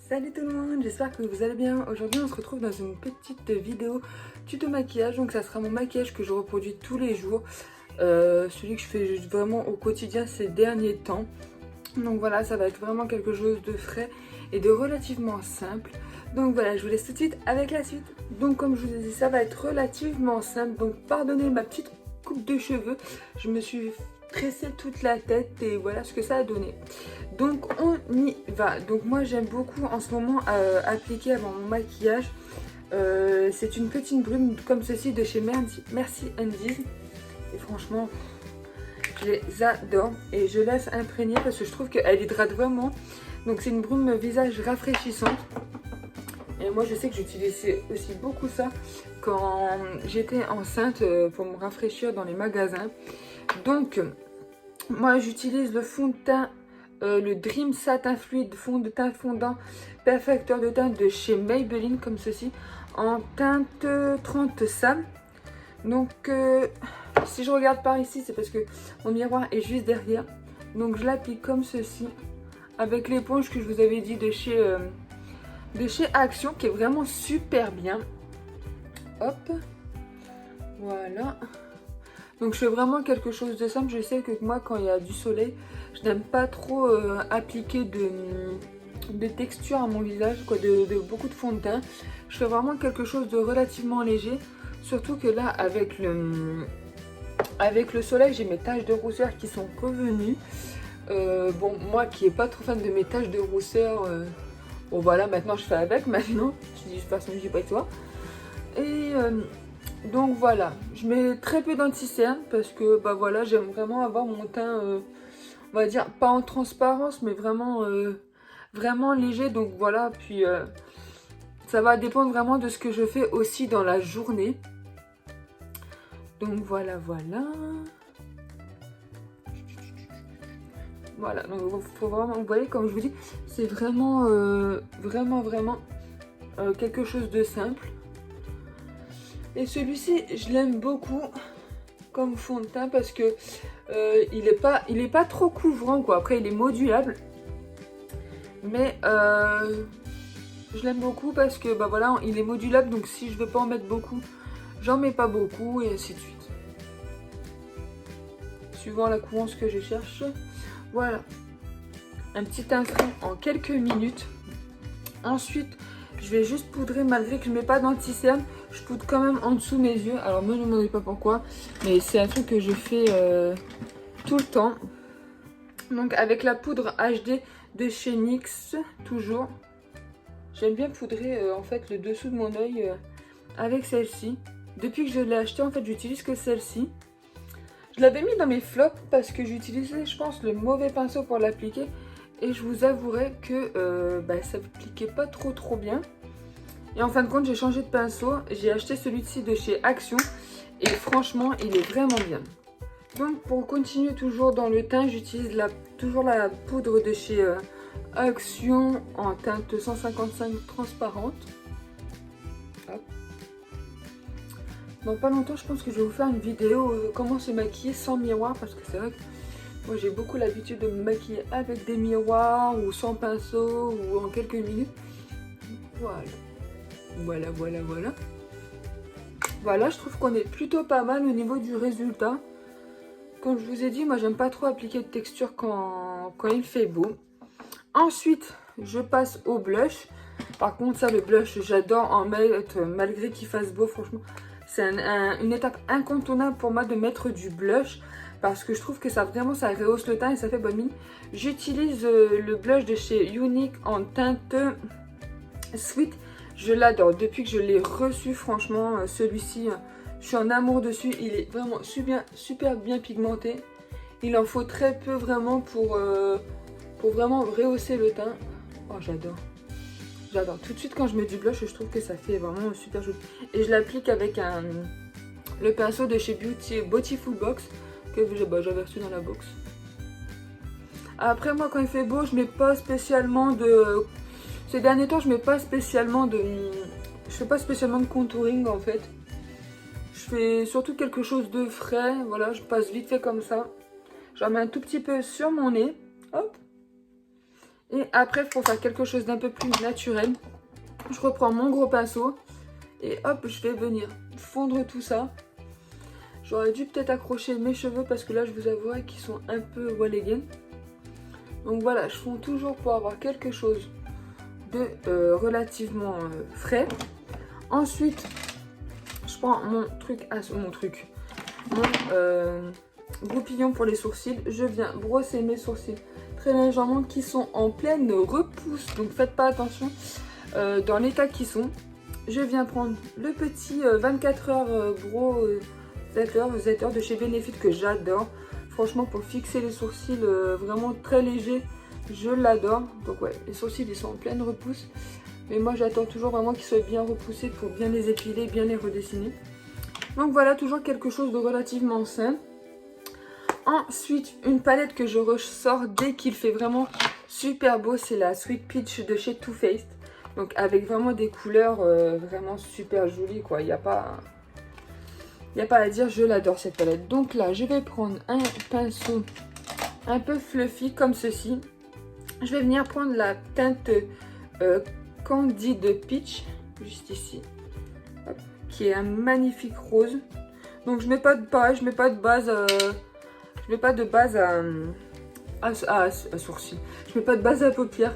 Salut tout le monde, j'espère que vous allez bien. Aujourd'hui on se retrouve dans une petite vidéo tuto maquillage. Donc ça sera mon maquillage que je reproduis tous les jours, celui que je fais vraiment au quotidien ces derniers temps. Donc voilà, ça va être vraiment quelque chose de frais et de relativement simple. Donc voilà, je vous laisse tout de suite avec la suite. Donc comme je vous ai dit, ça va être relativement simple. Donc pardonnez ma petite coupe de cheveux, je me suis tressé toute la tête et voilà ce que ça a donné. Donc on y va. Donc moi j'aime beaucoup en ce moment appliquer avant mon maquillage. C'est une petite brume comme ceci de chez Merci Undies. Et franchement, je les adore et je laisse imprégner parce que je trouve qu'elle hydrate vraiment. Donc c'est une brume visage rafraîchissante. Et moi je sais que j'utilisais aussi beaucoup ça quand j'étais enceinte pour me rafraîchir dans les magasins. Donc moi j'utilise le fond de teint, le Dream Satin Fluide fond de teint fondant perfecteur de teint de chez Maybelline comme ceci en teinte 30 Sam. Donc si je regarde par ici c'est parce que mon miroir est juste derrière. Donc je l'applique comme ceci avec l'éponge que je vous avais dit de chez Action qui est vraiment super bien. Hop, voilà. Donc je fais vraiment quelque chose de simple. Je sais que moi quand il y a du soleil, je n'aime pas trop appliquer de texture à mon visage, quoi, de beaucoup de fond de teint. Je fais vraiment quelque chose de relativement léger. Surtout que là avec le soleil, j'ai mes taches de rousseur qui sont revenues. Bon, moi qui n'ai pas trop fan de mes taches de rousseur, bon voilà, maintenant je fais avec, maintenant. Je dis de toute façon, je dis pas que toi. Et donc voilà, je mets très peu d'anti-cerne parce que bah voilà, j'aime vraiment avoir mon teint, on va dire pas en transparence, mais vraiment, vraiment léger. Donc voilà, puis ça va dépendre vraiment de ce que je fais aussi dans la journée. Donc voilà, voilà. Voilà, donc faut vraiment, vous voyez, comme je vous dis, c'est vraiment, vraiment quelque chose de simple. Et celui-ci, je l'aime beaucoup comme fond de teint parce que il est pas trop couvrant, quoi. Après, il est modulable. Mais je l'aime beaucoup parce que bah voilà, il est modulable. Donc si je veux pas en mettre beaucoup, j'en mets pas beaucoup et ainsi de suite. Suivant la couleur que je cherche. Voilà. Un petit teint frais en quelques minutes. Ensuite, je vais juste poudrer malgré que je ne mets pas d'anti-cerne. Je poudre quand même en dessous mes yeux. Alors ne me demandez pas pourquoi. Mais c'est un truc que je fais tout le temps. Donc avec la poudre HD de chez NYX. Toujours. J'aime bien poudrer en fait le dessous de mon œil avec celle-ci. Depuis que je l'ai acheté en fait j'utilise que celle-ci. Je l'avais mis dans mes flops parce que j'utilisais je pense le mauvais pinceau pour l'appliquer. Et je vous avouerai que ça ne appliquait pas trop bien. Et en fin de compte, j'ai changé de pinceau. J'ai acheté celui-ci de chez Action. Et franchement, il est vraiment bien. Donc pour continuer toujours dans le teint, j'utilise toujours la poudre de chez Action en teinte 155 transparente. Hop. Dans pas longtemps, je pense que je vais vous faire une vidéo comment se maquiller sans miroir. Parce que c'est vrai que moi j'ai beaucoup l'habitude de me maquiller avec des miroirs ou sans pinceau ou en quelques minutes. Voilà. Voilà, je trouve qu'on est plutôt pas mal au niveau du résultat. Comme je vous ai dit, moi j'aime pas trop appliquer de texture quand il fait beau. Ensuite, je passe au blush. Par contre, ça, le blush, j'adore en mettre malgré qu'il fasse beau, franchement. C'est une étape incontournable pour moi de mettre du blush. Parce que je trouve que ça rehausse le teint et ça fait bonne mine. J'utilise le blush de chez Unique en teinte Sweet. Je l'adore. Depuis que je l'ai reçu, franchement, celui-ci, je suis en amour dessus. Il est vraiment super bien pigmenté. Il en faut très peu vraiment pour vraiment rehausser le teint. Oh, j'adore. J'adore. Tout de suite, quand je mets du blush, je trouve que ça fait vraiment super joli. Et je l'applique avec le pinceau de chez Beautiful Box que j'avais reçu dans la box. Après, moi, quand il fait beau, je mets pas spécialement de... Ces derniers temps, je mets pas spécialement de... Je fais pas spécialement de contouring, en fait. Je fais surtout quelque chose de frais. Voilà, je passe vite fait comme ça. J'en mets un tout petit peu sur mon nez. Hop. Et après, pour faire quelque chose d'un peu plus naturel, je reprends mon gros pinceau et hop, je vais venir fondre tout ça. J'aurais dû peut-être accrocher mes cheveux parce que là, je vous avouerai qu'ils sont un peu walligan. Donc voilà, je fonds toujours pour avoir quelque chose de relativement frais. Ensuite, je prends mon goupillon pour les sourcils. Je viens brosser mes sourcils très légèrement qui sont en pleine repousse. Donc faites pas attention dans l'état qu'ils sont. Je viens prendre le petit 24 heures Brow Setter de chez Benefit que j'adore. Franchement, pour fixer les sourcils vraiment très légers, je l'adore. Donc ouais, les sourcils ils sont en pleine repousse. Mais moi j'attends toujours vraiment qu'ils soient bien repoussés pour bien les épiler, bien les redessiner. Donc voilà, toujours quelque chose de relativement sain. Ensuite, une palette que je ressors dès qu'il fait vraiment super beau, c'est la Sweet Peach de chez Too Faced. Donc avec vraiment des couleurs vraiment super jolies quoi. Il n'y a pas à dire, je l'adore cette palette. Donc là, je vais prendre un pinceau un peu fluffy comme ceci. Je vais venir prendre la teinte Candid Peach, juste ici, hop, qui est un magnifique rose. Donc je mets pas de pareil, je mets pas de base, à sourcils. Je mets pas de base à paupières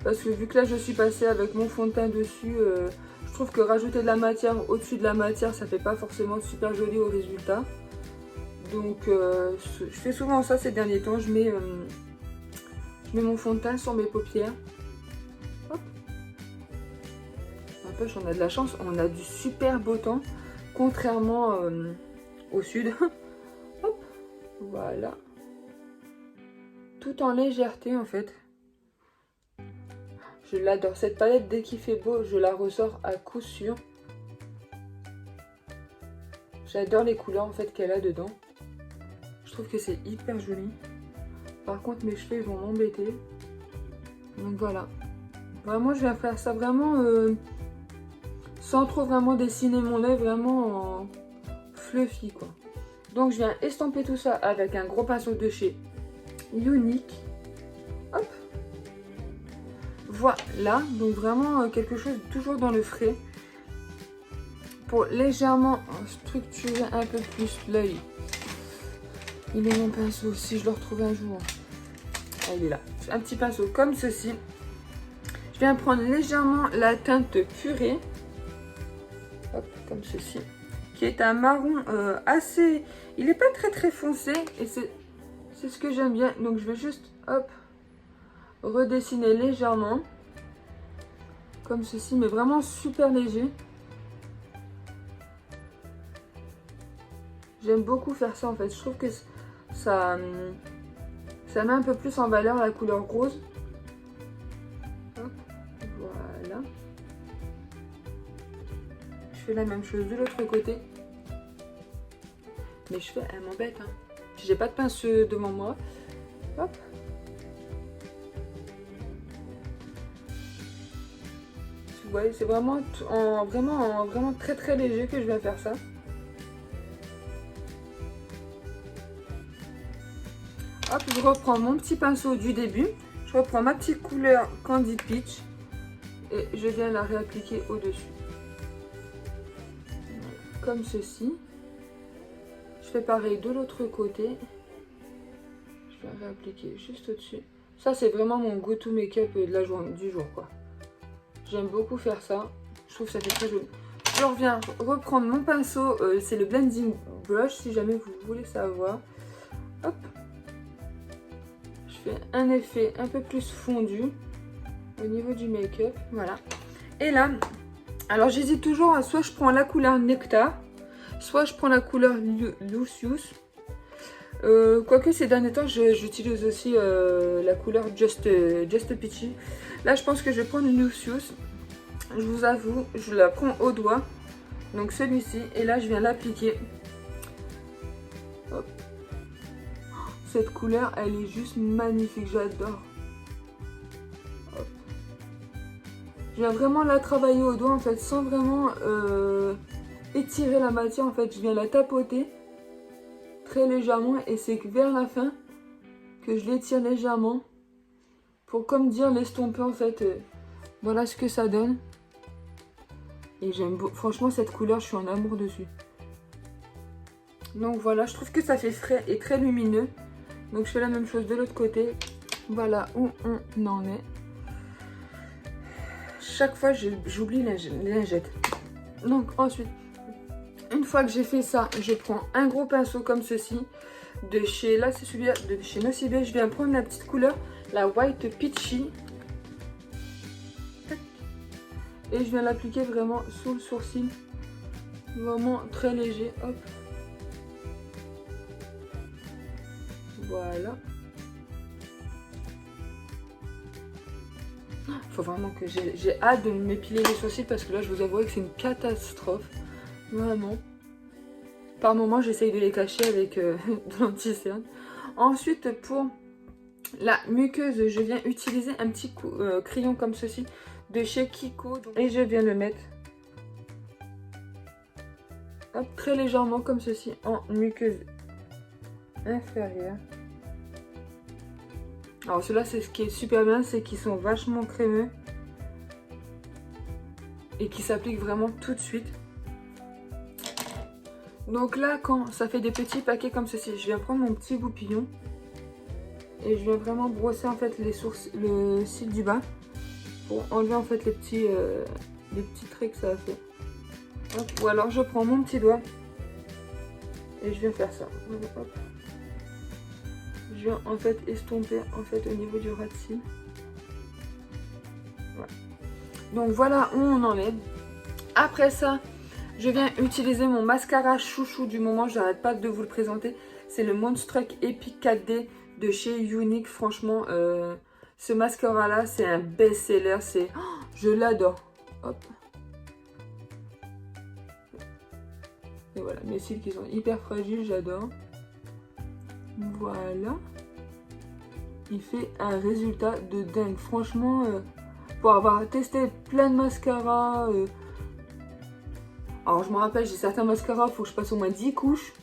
parce que vu que là je suis passée avec mon fond de teint dessus, je trouve que rajouter de la matière au-dessus de la matière, ça fait pas forcément super joli au résultat. Donc je fais souvent ça ces derniers temps. Je mets mon fond de teint sur mes paupières. Hop. N'empêche, on a de la chance, on a du super beau temps, contrairement au sud. Hop. Voilà. Tout en légèreté en fait. Je l'adore. Cette palette, dès qu'il fait beau, je la ressors à coup sûr. J'adore les couleurs en fait qu'elle a dedans. Je trouve que c'est hyper joli. Par contre, mes cheveux ils vont m'embêter. Donc voilà. Vraiment, je vais faire ça vraiment sans trop vraiment dessiner mon œil, vraiment en fluffy quoi. Donc je viens estamper tout ça avec un gros pinceau de chez Unique. Hop. Voilà, donc vraiment quelque chose toujours dans le frais. Pour légèrement structurer un peu plus l'œil. Il est mon pinceau, si je le retrouve un jour. Ah, il est là. Un petit pinceau comme ceci. Je viens prendre légèrement la teinte purée. Hop, comme ceci. Qui est un marron assez... Il n'est pas très foncé. Et c'est ce que j'aime bien. Donc je vais juste, hop, redessiner légèrement. Comme ceci, mais vraiment super léger. J'aime beaucoup faire ça en fait. Je trouve que ça met un peu plus en valeur la couleur rose. Hop, voilà. Je fais la même chose de l'autre côté. Mes cheveux, elles m'embêtent. Hein. J'ai pas de pince devant moi. Hop. Vous voyez, c'est vraiment vraiment très léger que je vais faire ça. Hop, je reprends mon petit pinceau du début. Je reprends ma petite couleur Candy Peach. Et je viens la réappliquer au-dessus. Comme ceci. Je fais pareil de l'autre côté. Je vais réappliquer juste au-dessus. Ça, c'est vraiment mon go-to make-up de la journée, du jour, quoi. J'aime beaucoup faire ça. Je trouve que ça fait très joli. Je reviens reprendre mon pinceau. C'est le Blending Brush, si jamais vous voulez savoir. Hop. Je fais un effet un peu plus fondu au niveau du make-up. Voilà. Et là, alors j'hésite toujours. Soit je prends la couleur Nectar, soit je prends la couleur Lucius. Quoique ces derniers temps, j'utilise aussi la couleur Just Peachy. Là, je pense que je vais prendre une Lucius. Je vous avoue, je la prends au doigt. Donc celui-ci. Et là, je viens l'appliquer. Hop. Cette couleur, elle est juste magnifique. J'adore. Hop. Je viens vraiment la travailler au doigt, en fait, sans vraiment étirer la matière. En fait, je viens la tapoter très légèrement. Et c'est vers la fin que je l'étire légèrement pour comme dire l'estomper en fait. Voilà ce que ça donne. Et j'aime franchement cette couleur, je suis en amour dessus. Donc voilà, je trouve que ça fait frais et très lumineux. Donc je fais la même chose de l'autre côté. Voilà où on en est. Chaque fois j'oublie les lingettes. Donc ensuite, une fois que j'ai fait ça, je prends un gros pinceau comme ceci. De chez, là c'est celui de chez Nocibé. Je viens prendre la petite couleur, la White Peachy. Et je viens l'appliquer vraiment sous le sourcil. Vraiment très léger. Hop. Voilà. Faut vraiment que j'ai hâte de m'épiler les sourcils parce que là je vous avouerai que c'est une catastrophe. Vraiment. Par moment j'essaye de les cacher avec de l'anti-cerne. Ensuite pour la muqueuse, je viens utiliser un petit crayon comme ceci de chez Kiko. Et je viens le mettre hop, très légèrement comme ceci en muqueuse inférieure. Alors ceux-là, c'est ce qui est super bien, c'est qu'ils sont vachement crémeux et qui s'appliquent vraiment tout de suite. Donc là, quand ça fait des petits paquets comme ceci, je viens prendre mon petit goupillon et je viens vraiment brosser en fait les sourcils, le cil du bas pour enlever en fait les petits traits que ça a fait. Hop. Ou alors je prends mon petit doigt et je viens faire ça. Hop. Je viens en fait estomper en fait au niveau du ras de cils. Voilà. Donc voilà où on en est. Après ça, je viens utiliser mon mascara chouchou du moment. J'arrête pas de vous le présenter. C'est le Moonstruck Epic 4D de chez Younique. Franchement, ce mascara là, c'est un best-seller. Je l'adore. Hop. Et voilà, mes cils qui sont hyper fragiles, j'adore. Voilà. Il fait un résultat de dingue. Franchement, pour avoir testé plein de mascaras. Alors, je me rappelle, j'ai certains mascaras, il faut que je passe au moins 10 couches.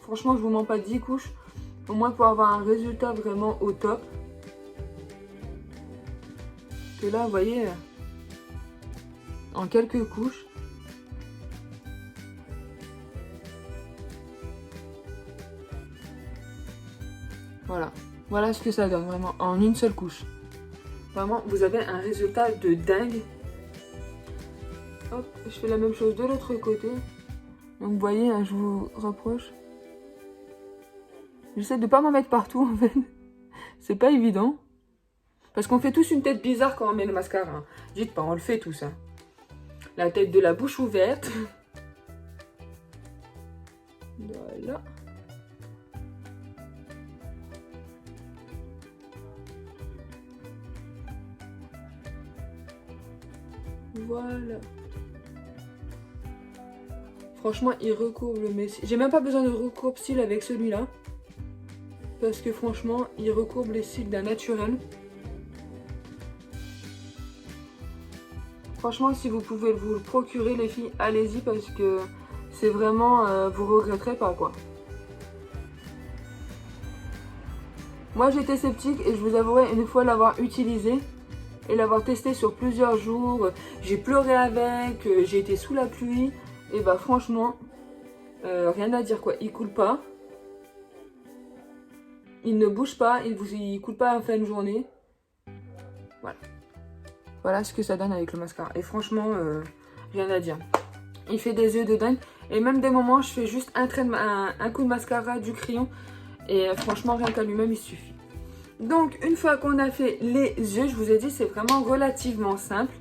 Franchement, je vous mens pas, 10 couches. Au moins pour avoir un résultat vraiment au top. Que là, vous voyez, en quelques couches. Voilà. Voilà ce que ça donne, vraiment, en une seule couche. Vraiment, vous avez un résultat de dingue. Hop, je fais la même chose de l'autre côté. Donc, vous voyez, hein, je vous rapproche. J'essaie de ne pas m'en mettre partout, en fait. C'est pas évident. Parce qu'on fait tous une tête bizarre quand on met le mascara. Hein. Dites pas, on le fait tous. Hein. La tête de la bouche ouverte. Voilà. Voilà. Franchement, il recourbe mes cils. J'ai même pas besoin de recourbe cils avec celui-là. Parce que franchement, il recourbe les cils d'un naturel. Franchement, si vous pouvez vous le procurer, les filles, allez-y parce que c'est vraiment... vous regretterez pas, quoi. Moi, j'étais sceptique et je vous avouerai une fois l'avoir utilisé et l'avoir testé sur plusieurs jours. J'ai pleuré avec, j'ai été sous la pluie. Et bah franchement, rien à dire quoi. Il coule pas. Il ne bouge pas. Il coule pas en fin de journée. Voilà. Voilà ce que ça donne avec le mascara. Et franchement, rien à dire. Il fait des yeux de dingue. Et même des moments, je fais juste un coup de mascara, du crayon. Et franchement, rien qu'à lui-même, il suffit. Donc, une fois qu'on a fait les yeux, je vous ai dit, c'est vraiment relativement simple.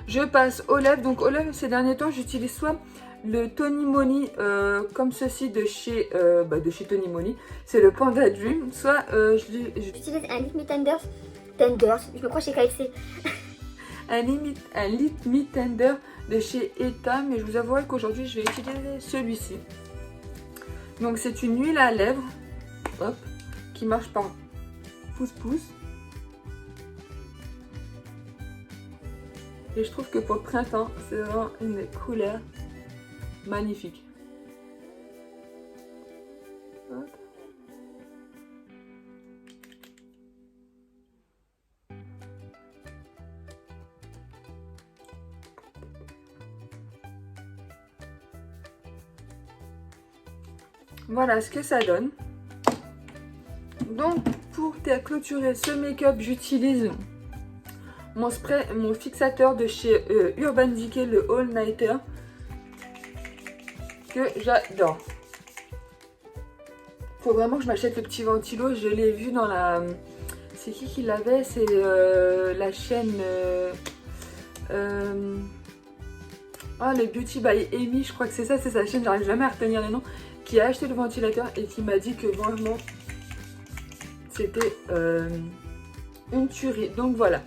Je passe aux lèvres. Donc, aux lèvres, ces derniers temps, j'utilise soit le Tony Moly, comme ceci de chez Tony Moly. C'est le Panda Dream. Soit, j'utilise un Lip Me Tenders. Je me crois chez KFC. un Lip Me Tender de chez Eta. Mais je vous avouerai qu'aujourd'hui, je vais utiliser celui-ci. Donc, c'est une huile à lèvres. Hop. Qui marche par pouce. Et je trouve que pour le printemps, c'est vraiment une couleur magnifique. Hop. Voilà ce que ça donne. Donc pour clôturer ce make-up, j'utilise mon spray, mon fixateur de chez Urban Decay, le All Nighter, que j'adore. Faut vraiment que je m'achète le petit ventilo, je l'ai vu dans la... C'est qui l'avait? C'est la chaîne... Oh, le Beauty by Amy, je crois que c'est ça, c'est sa chaîne, j'arrive jamais à retenir les noms, qui a acheté le ventilateur et qui m'a dit que vraiment c'était une tuerie. Donc voilà,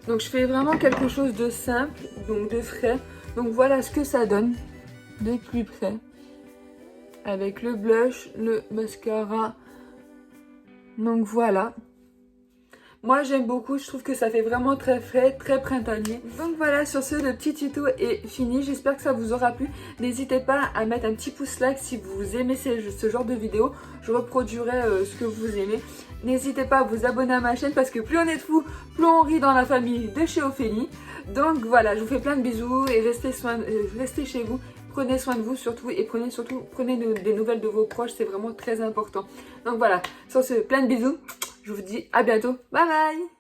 donc je fais vraiment quelque chose de simple, donc de frais. Donc voilà ce que ça donne de plus près, avec le blush, le mascara. Donc voilà. Moi j'aime beaucoup, je trouve que ça fait vraiment très frais, très printanier. Donc voilà, sur ce, le petit tuto est fini. J'espère que ça vous aura plu. N'hésitez pas à mettre un petit pouce like si vous aimez ce genre de vidéo. Je reproduirai ce que vous aimez. N'hésitez pas à vous abonner à ma chaîne parce que plus on est de fous, plus on rit dans la famille de chez Ophélie. Donc voilà, je vous fais plein de bisous et restez chez vous. Prenez soin de vous surtout et prenez des nouvelles de vos proches, c'est vraiment très important. Donc voilà, sur ce, plein de bisous. Je vous dis à bientôt. Bye bye!